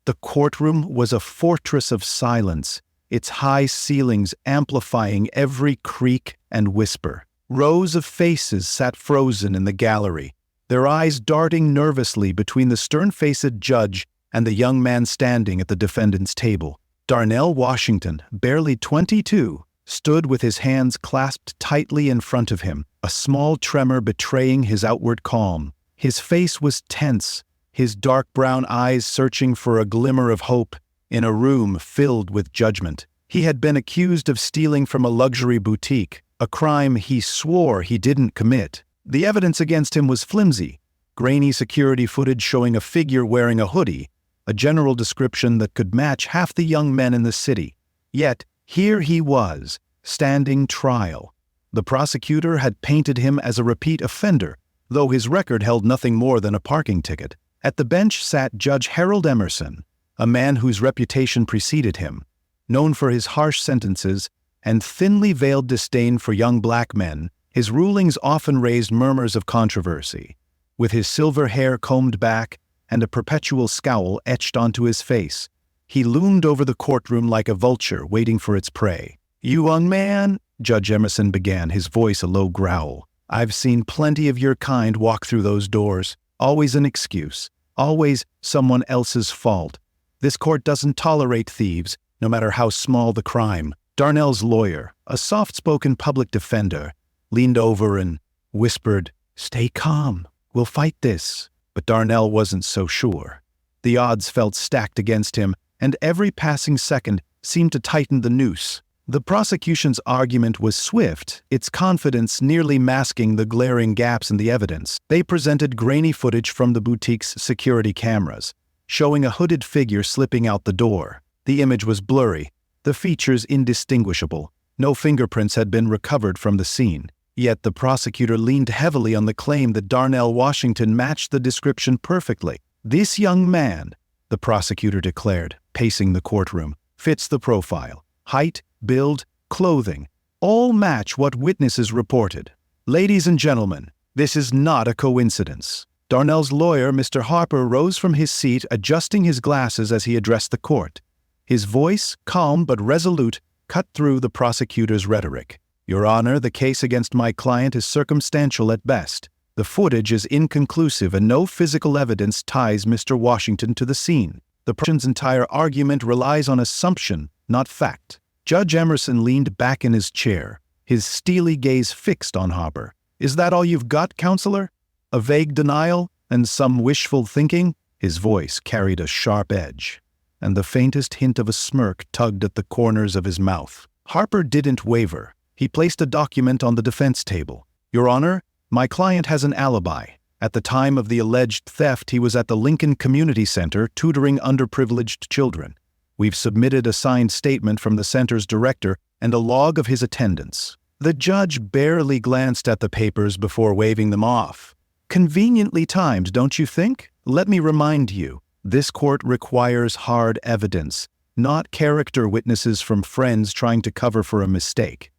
The courtroom was a fortress of silence, its high ceilings amplifying every creak and whisper. Rows of faces sat frozen in the gallery, their eyes darting nervously between the stern-faced judge and the young man standing at the defendant's table. Darnell Washington, barely 22, stood with his hands clasped tightly in front of him, a small tremor betraying his outward calm. His face was tense, his dark brown eyes searching for a glimmer of hope in a room filled with judgment. He had been accused of stealing from a luxury boutique, a crime he swore he didn't commit. The evidence against him was flimsy, grainy security footage showing a figure wearing a hoodie, a general description that could match half the young men in the city. Yet, here he was, standing trial. The prosecutor had painted him as a repeat offender, though his record held nothing more than a parking ticket. At the bench sat Judge Harold Emerson, a man whose reputation preceded him, known for his harsh sentences and thinly veiled disdain for young black men. His rulings often raised murmurs of controversy. With his silver hair combed back and a perpetual scowl etched onto his face, he loomed over the courtroom like a vulture waiting for its prey. "You young man," Judge Emerson began, his voice a low growl, "I've seen plenty of your kind walk through those doors. Always an excuse. Always someone else's fault. This court doesn't tolerate thieves, no matter how small the crime." Darnell's lawyer, a soft-spoken public defender, leaned over and whispered, "Stay calm. We'll fight this." But Darnell wasn't so sure. The odds felt stacked against him, and every passing second seemed to tighten the noose. The prosecution's argument was swift, its confidence nearly masking the glaring gaps in the evidence. They presented grainy footage from the boutique's security cameras, showing a hooded figure slipping out the door. The image was blurry, the features indistinguishable. No fingerprints had been recovered from the scene. Yet the prosecutor leaned heavily on the claim that Darnell Washington matched the description perfectly. "This young man," the prosecutor declared, pacing the courtroom, "fits the profile. Height, build, clothing, all match what witnesses reported. Ladies and gentlemen, this is not a coincidence." Darnell's lawyer, Mr. Harper, rose from his seat, adjusting his glasses as he addressed the court. His voice, calm but resolute, cut through the prosecutor's rhetoric. "Your Honor, the case against my client is circumstantial at best. The footage is inconclusive and no physical evidence ties Mr. Washington to the scene. The prosecution's entire argument relies on assumption, not fact." Judge Emerson leaned back in his chair, his steely gaze fixed on Harper. "Is that all you've got, counselor? A vague denial and some wishful thinking?" His voice carried a sharp edge, and the faintest hint of a smirk tugged at the corners of his mouth. Harper didn't waver. He placed a document on the defense table. "Your Honor, my client has an alibi. At the time of the alleged theft, he was at the Lincoln Community Center tutoring underprivileged children. We've submitted a signed statement from the center's director and a log of his attendance." The judge barely glanced at the papers before waving them off. "Conveniently timed, don't you think? Let me remind you, this court requires hard evidence, not character witnesses from friends trying to cover for a mistake."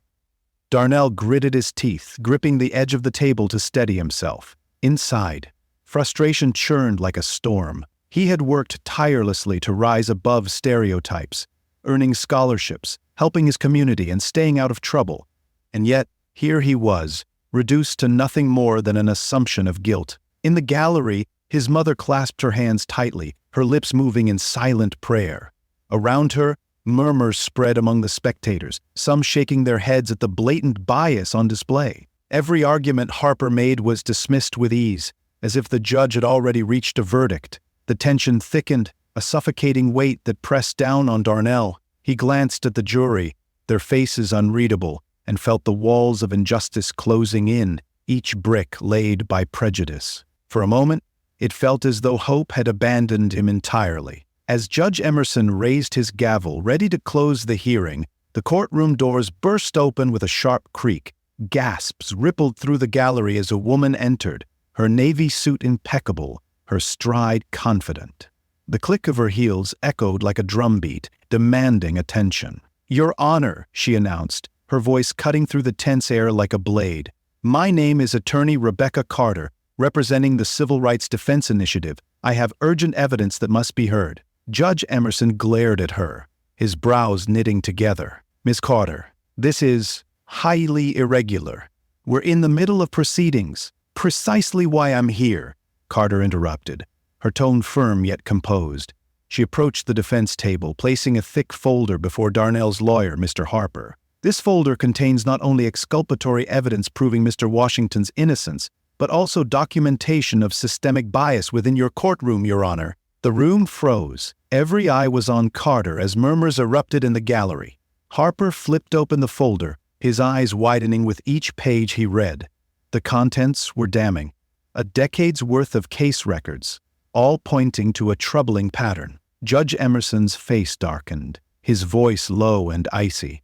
Darnell gritted his teeth, gripping the edge of the table to steady himself. Inside, frustration churned like a storm. He had worked tirelessly to rise above stereotypes, earning scholarships, helping his community, and staying out of trouble. And yet, here he was, reduced to nothing more than an assumption of guilt. In the gallery, his mother clasped her hands tightly, her lips moving in silent prayer. Around her, murmurs spread among the spectators, some shaking their heads at the blatant bias on display. Every argument Harper made was dismissed with ease, as if the judge had already reached a verdict. The tension thickened, a suffocating weight that pressed down on Darnell. He glanced at the jury, their faces unreadable, and felt the walls of injustice closing in, each brick laid by prejudice. For a moment, it felt as though hope had abandoned him entirely. As Judge Emerson raised his gavel, ready to close the hearing, the courtroom doors burst open with a sharp creak. Gasps rippled through the gallery as a woman entered, her navy suit impeccable, her stride confident. The click of her heels echoed like a drumbeat, demanding attention. "Your Honor," she announced, her voice cutting through the tense air like a blade. "My name is Attorney Rebecca Carter, representing the Civil Rights Defense Initiative. I have urgent evidence that must be heard." Judge Emerson glared at her, his brows knitting together. "Miss Carter, this is highly irregular. We're in the middle of proceedings. Precisely why I'm here," Carter interrupted, her tone firm yet composed. She approached the defense table, placing a thick folder before Darnell's lawyer, Mr. Harper. This folder contains not only exculpatory evidence proving Mr. Washington's innocence, but also documentation of systemic bias within your courtroom, Your Honor. The room froze. Every eye was on Carter as murmurs erupted in the gallery. Harper flipped open the folder, his eyes widening with each page he read. The contents were damning. A decade's worth of case records, all pointing to a troubling pattern. Judge Emerson's face darkened, his voice low and icy.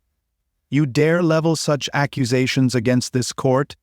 "You dare level such accusations against this court?"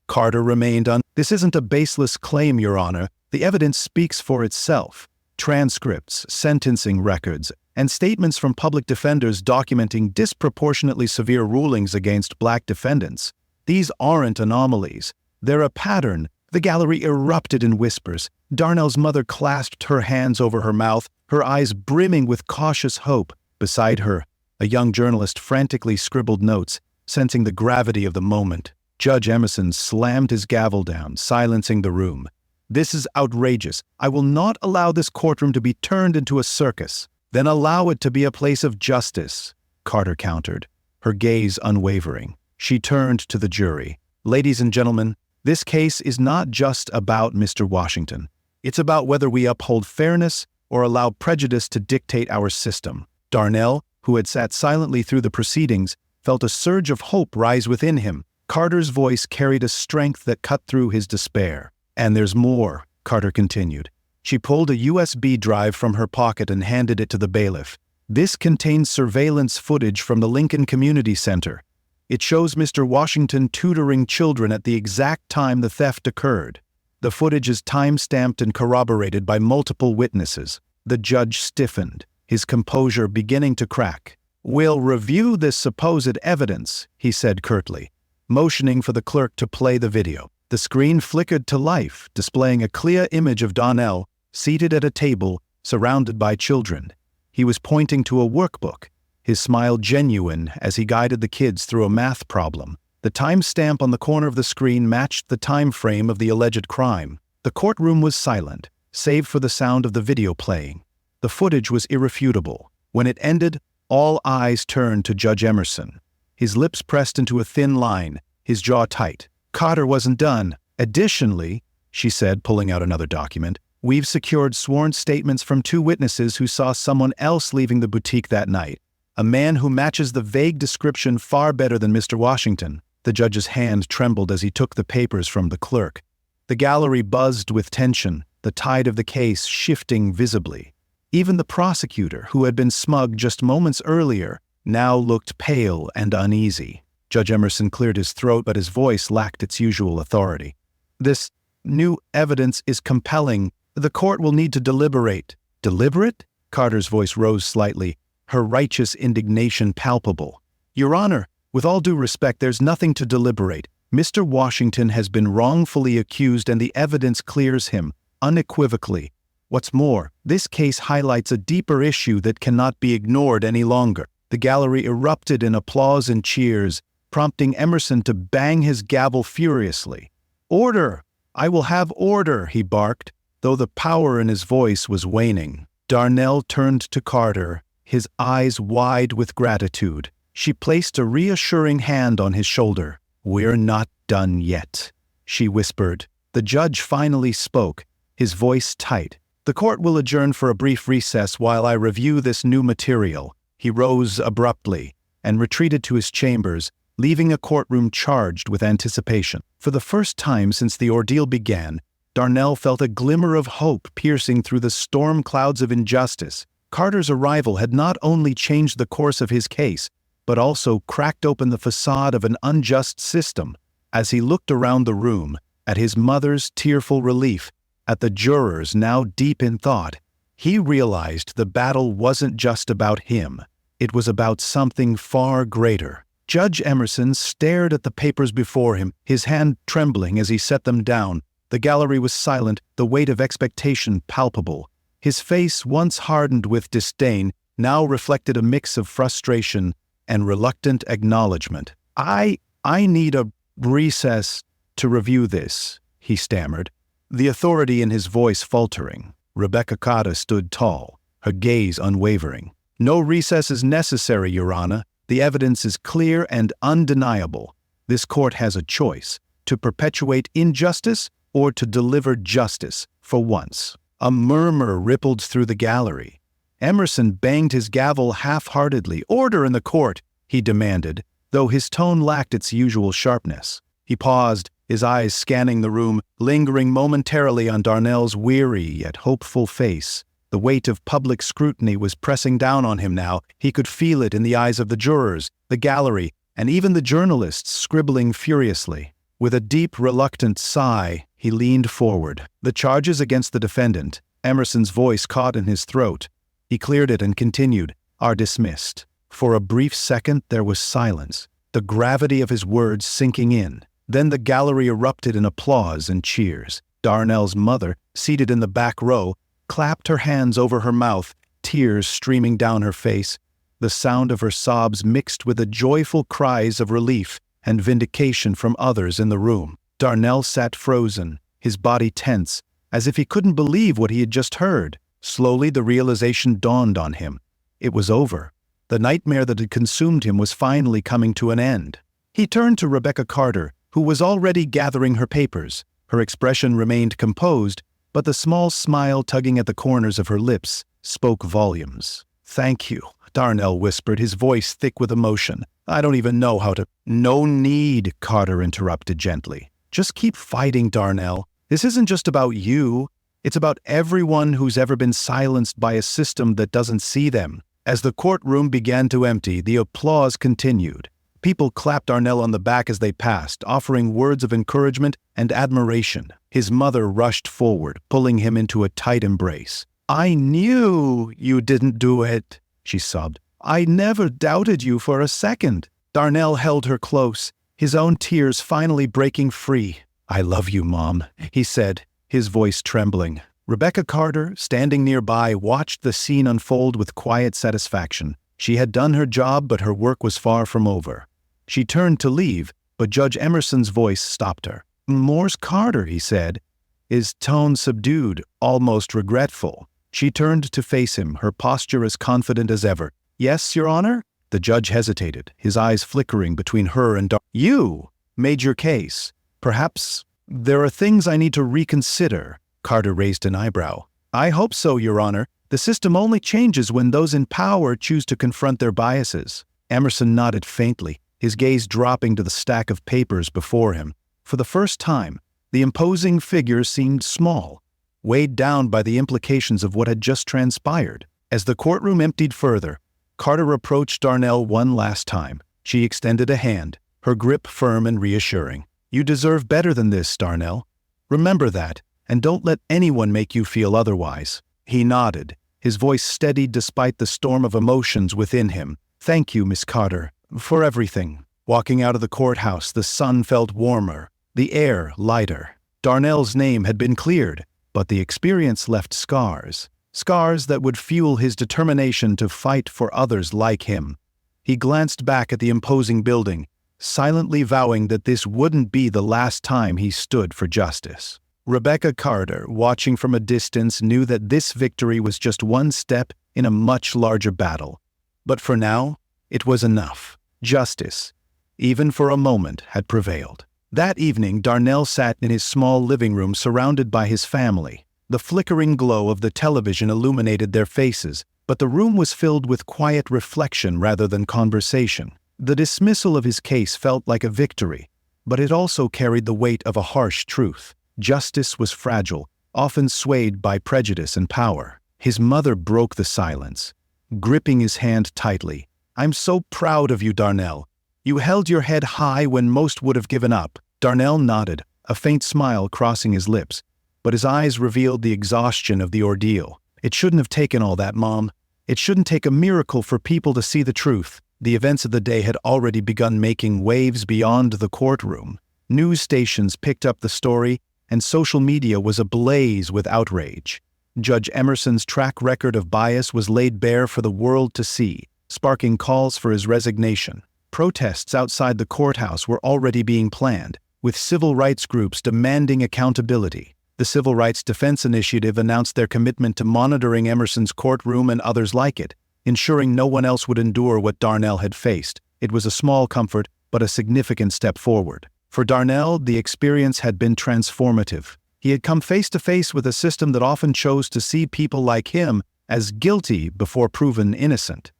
Carter remained "This isn't a baseless claim, Your Honor. The evidence speaks for itself. Transcripts, sentencing records, and statements from public defenders documenting disproportionately severe rulings against black defendants. These aren't anomalies. They're a pattern." The gallery erupted in whispers. Darnell's mother clasped her hands over her mouth, her eyes brimming with cautious hope. Beside her, a young journalist frantically scribbled notes, sensing the gravity of the moment. Judge Emerson slammed his gavel down, silencing the room. "This is outrageous. I will not allow this courtroom to be turned into a circus." "Then allow it to be a place of justice," Carter countered, her gaze unwavering. She turned to the jury. "Ladies and gentlemen, this case is not just about Mr. Washington. It's about whether we uphold fairness or allow prejudice to dictate our system." Darnell, who had sat silently through the proceedings, felt a surge of hope rise within him. Carter's voice carried a strength that cut through his despair. "And there's more," Carter continued. She pulled a USB drive from her pocket and handed it to the bailiff. "This contains surveillance footage from the Lincoln Community Center. It shows Mr. Washington tutoring children at the exact time the theft occurred. The footage is time-stamped and corroborated by multiple witnesses." The judge stiffened, his composure beginning to crack. "We'll review this supposed evidence," he said curtly, motioning for the clerk to play the video. The screen flickered to life, displaying a clear image of Darnell, seated at a table, surrounded by children. He was pointing to a workbook, his smile genuine as he guided the kids through a math problem. The timestamp on the corner of the screen matched the time frame of the alleged crime. The courtroom was silent, save for the sound of the video playing. The footage was irrefutable. When it ended, all eyes turned to Judge Emerson. His lips pressed into a thin line, his jaw tight. "Carter wasn't done. Additionally," she said, pulling out another document, "we've secured sworn statements from 2 witnesses who saw someone else leaving the boutique that night. A man who matches the vague description far better than Mr. Washington." The judge's hand trembled as he took the papers from the clerk. The gallery buzzed with tension, the tide of the case shifting visibly. Even the prosecutor, who had been smug just moments earlier, now looked pale and uneasy. Judge Emerson cleared his throat, but his voice lacked its usual authority. "This new evidence is compelling. The court will need to deliberate." "Deliberate?" Carter's voice rose slightly, her righteous indignation palpable. "Your Honor, with all due respect, there's nothing to deliberate. Mr. Washington has been wrongfully accused and the evidence clears him, unequivocally. What's more, this case highlights a deeper issue that cannot be ignored any longer." The gallery erupted in applause and cheers, prompting Emerson to bang his gavel furiously. "Order! I will have order," he barked, though the power in his voice was waning. Darnell turned to Carter, his eyes wide with gratitude. She placed a reassuring hand on his shoulder. "We're not done yet," she whispered. The judge finally spoke, his voice tight. "The court will adjourn for a brief recess while I review this new material." He rose abruptly and retreated to his chambers, leaving a courtroom charged with anticipation. For the first time since the ordeal began, Darnell felt a glimmer of hope piercing through the storm clouds of injustice. Carter's arrival had not only changed the course of his case, but also cracked open the facade of an unjust system. As he looked around the room, at his mother's tearful relief, at the jurors now deep in thought, he realized the battle wasn't just about him. It was about something far greater. Judge Emerson stared at the papers before him, his hand trembling as he set them down. The gallery was silent, the weight of expectation palpable. His face, once hardened with disdain, now reflected a mix of frustration and reluctant acknowledgement. I need a recess to review this," he stammered, the authority in his voice faltering. Rebecca Carter stood tall, her gaze unwavering. "No recess is necessary, Your Honor. The evidence is clear and undeniable. This court has a choice: to perpetuate injustice or to deliver justice for once." A murmur rippled through the gallery. Emerson banged his gavel half-heartedly. "Order in the court," he demanded, though his tone lacked its usual sharpness. He paused, his eyes scanning the room, lingering momentarily on Darnell's weary yet hopeful face. The weight of public scrutiny was pressing down on him now. He could feel it in the eyes of the jurors, the gallery, and even the journalists scribbling furiously. With a deep, reluctant sigh, he leaned forward. The charges against the defendant, Emerson's voice caught in his throat. He cleared it and continued, "are dismissed." For a brief second there was silence, the gravity of his words sinking in. Then the gallery erupted in applause and cheers. Darnell's mother, seated in the back row, clapped her hands over her mouth, tears streaming down her face. The sound of her sobs mixed with the joyful cries of relief and vindication from others in the room. Darnell sat frozen, his body tense, as if he couldn't believe what he had just heard. Slowly the realization dawned on him. It was over. The nightmare that had consumed him was finally coming to an end. He turned to Rebecca Carter, who was already gathering her papers. Her expression remained composed, but the small smile tugging at the corners of her lips spoke volumes. "Thank you," Darnell whispered, his voice thick with emotion. "I don't even know how to—" "No need," Carter interrupted gently. "Just keep fighting, Darnell. This isn't just about you. It's about everyone who's ever been silenced by a system that doesn't see them." As the courtroom began to empty, the applause continued. People clapped Darnell on the back as they passed, offering words of encouragement and admiration. His mother rushed forward, pulling him into a tight embrace. "I knew you didn't do it," she sobbed. "I never doubted you for a second." Darnell held her close, his own tears finally breaking free. "I love you, Mom," he said, his voice trembling. Rebecca Carter, standing nearby, watched the scene unfold with quiet satisfaction. She had done her job, but her work was far from over. She turned to leave, but Judge Emerson's voice stopped her. "Morse Carter," he said, his tone subdued, almost regretful. She turned to face him, her posture as confident as ever. "Yes, Your Honor?" The judge hesitated, his eyes flickering between her and "You made your case. Perhaps there are things I need to reconsider." Carter raised an eyebrow. "I hope so, Your Honor. The system only changes when those in power choose to confront their biases." Emerson nodded faintly, his gaze dropping to the stack of papers before him. For the first time, the imposing figure seemed small, weighed down by the implications of what had just transpired. As the courtroom emptied further, Carter approached Darnell one last time. She extended a hand, her grip firm and reassuring. "You deserve better than this, Darnell. Remember that, and don't let anyone make you feel otherwise." He nodded, his voice steadied despite the storm of emotions within him. "Thank you, Miss Carter, for everything." Walking out of the courthouse, the sun felt warmer, the air lighter. Darnell's name had been cleared, but the experience left scars. Scars that would fuel his determination to fight for others like him. He glanced back at the imposing building, silently vowing that this wouldn't be the last time he stood for justice. Rebecca Carter, watching from a distance, knew that this victory was just one step in a much larger battle. But for now, it was enough. Justice, even for a moment, had prevailed. That evening, Darnell sat in his small living room surrounded by his family. The flickering glow of the television illuminated their faces, but the room was filled with quiet reflection rather than conversation. The dismissal of his case felt like a victory, but it also carried the weight of a harsh truth. Justice was fragile, often swayed by prejudice and power. His mother broke the silence, gripping his hand tightly. "I'm so proud of you, Darnell. You held your head high when most would have given up." Darnell nodded, a faint smile crossing his lips, but his eyes revealed the exhaustion of the ordeal. "It shouldn't have taken all that, Mom. It shouldn't take a miracle for people to see the truth." The events of the day had already begun making waves beyond the courtroom. News stations picked up the story, and social media was ablaze with outrage. Judge Emerson's track record of bias was laid bare for the world to see, sparking calls for his resignation. Protests outside the courthouse were already being planned, with civil rights groups demanding accountability. The Civil Rights Defense Initiative announced their commitment to monitoring Emerson's courtroom and others like it, ensuring no one else would endure what Darnell had faced. It was a small comfort, but a significant step forward. For Darnell, the experience had been transformative. He had come face to face with a system that often chose to see people like him as guilty before proven innocent.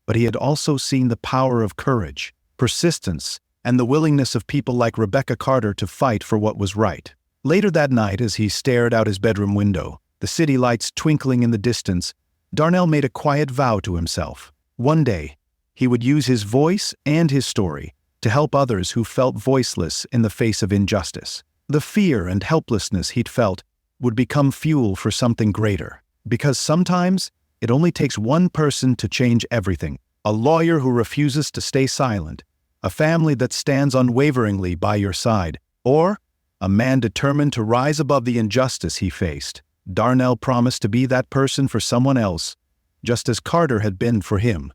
But he had also seen the power of courage, persistence, and the willingness of people like Rebecca Carter to fight for what was right. Later that night, as he stared out his bedroom window, the city lights twinkling in the distance, Darnell made a quiet vow to himself. One day, he would use his voice and his story to help others who felt voiceless in the face of injustice. The fear and helplessness he'd felt would become fuel for something greater. Because sometimes, it only takes one person to change everything. A lawyer who refuses to stay silent, a family that stands unwaveringly by your side, or a man determined to rise above the injustice he faced. Darnell promised to be that person for someone else, just as Carter had been for him.